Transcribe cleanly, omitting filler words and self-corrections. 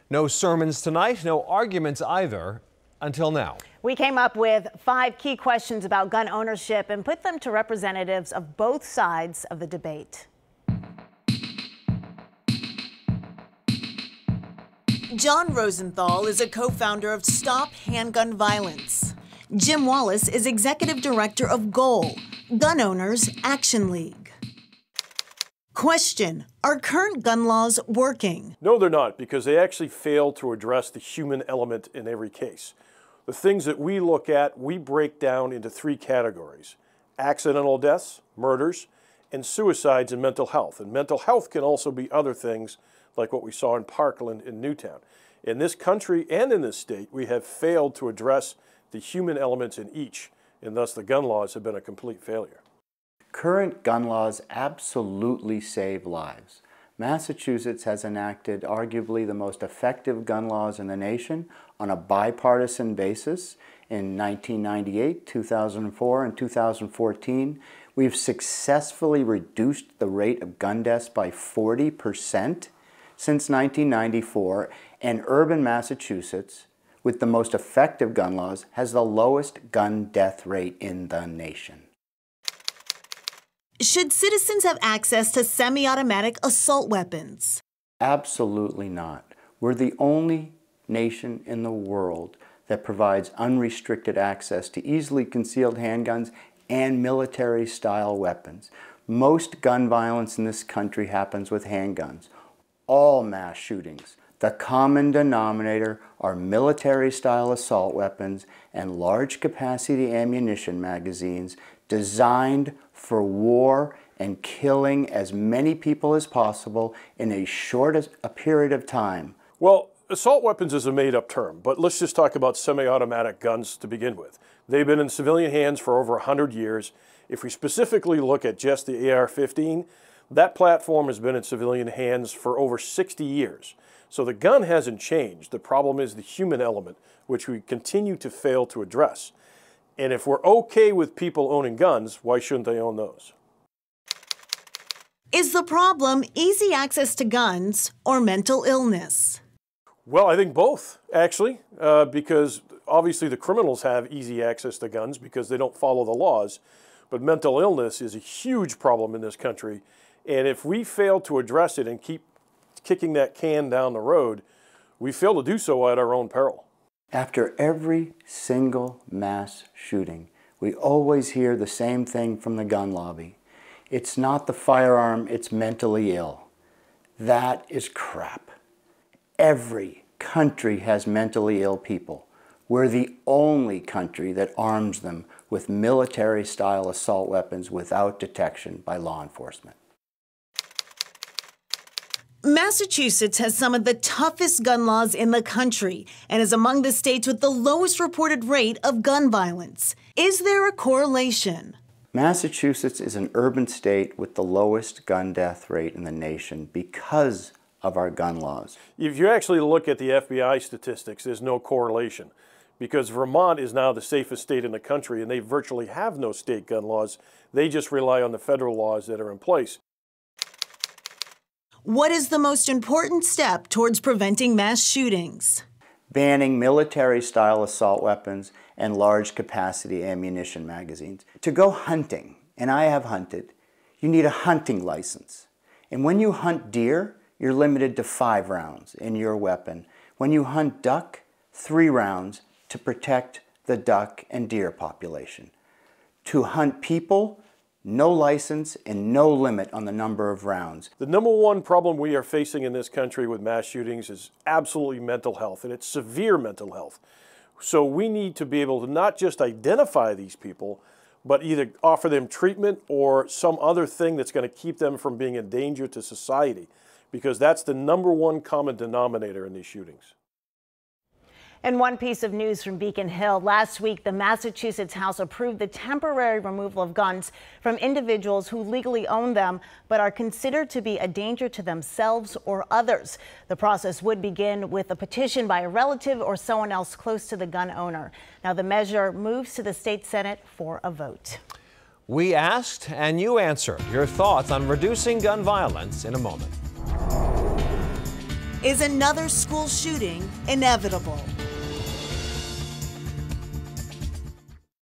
No sermons tonight, no arguments either, until now. We came up with 5 key questions about gun ownership and put them to representatives of both sides of the debate. John Rosenthal is a co-founder of Stop Handgun Violence. Jim Wallace is executive director of GOAL, Gun Owners Action League. Question: are current gun laws working? No, they're not, because they actually fail to address the human element in every case. The things that we look at, we break down into 3 categories: accidental deaths, murders, and suicides and mental health. And mental health can also be other things like what we saw in Parkland in Newtown. In this country and in this state, we have failed to address the human elements in each, and thus the gun laws have been a complete failure. Current gun laws absolutely save lives. Massachusetts has enacted arguably the most effective gun laws in the nation on a bipartisan basis. In 1998, 2004, and 2014, we've successfully reduced the rate of gun deaths by 40% since 1994, and urban Massachusetts, with the most effective gun laws, has the lowest gun death rate in the nation. Should citizens have access to semi-automatic assault weapons? Absolutely not. We're the only nation in the world that provides unrestricted access to easily concealed handguns and military-style weapons. Most gun violence in this country happens with handguns. All mass shootings, the common denominator are military-style assault weapons and large-capacity ammunition magazines designed for war and killing as many people as possible in as short a period of time. Well, assault weapons is a made-up term, but let's just talk about semi-automatic guns to begin with. They've been in civilian hands for over 100 years. If we specifically look at just the AR-15, that platform has been in civilian hands for over 60 years. So the gun hasn't changed. The problem is the human element, which we continue to fail to address. And if we're okay with people owning guns, why shouldn't they own those? Is the problem easy access to guns or mental illness? Well, I think both, actually, because obviously the criminals have easy access to guns because they don't follow the laws. But mental illness is a huge problem in this country. And if we fail to address it and keep kicking that can down the road, we fail to do so at our own peril. After every single mass shooting, we always hear the same thing from the gun lobby. It's not the firearm, it's mentally ill. That is crap. Every country has mentally ill people. We're the only country that arms them with military-style assault weapons without detection by law enforcement. Massachusetts has some of the toughest gun laws in the country and is among the states with the lowest reported rate of gun violence. Is there a correlation? Massachusetts is an urban state with the lowest gun death rate in the nation because of our gun laws. If you actually look at the FBI statistics, there's no correlation, because Vermont is now the safest state in the country and they virtually have no state gun laws. They just rely on the federal laws that are in place. What is the most important step towards preventing mass shootings? Banning military-style assault weapons and large-capacity ammunition magazines. To go hunting, and I have hunted, you need a hunting license. And when you hunt deer, you're limited to 5 rounds in your weapon. When you hunt duck, 3 rounds to protect the duck and deer population. To hunt people, no license and no limit on the number of rounds. The number one problem we are facing in this country with mass shootings is absolutely mental health, and it's severe mental health. So we need to be able to not just identify these people, but either offer them treatment or some other thing that's going to keep them from being a danger to society, because that's the number one common denominator in these shootings. And one piece of news from Beacon Hill. Last week, the Massachusetts House approved the temporary removal of guns from individuals who legally own them but are considered to be a danger to themselves or others. The process would begin with a petition by a relative or someone else close to the gun owner. Now, the measure moves to the state Senate for a vote. We asked and you answered your thoughts on reducing gun violence in a moment. Is another school shooting inevitable?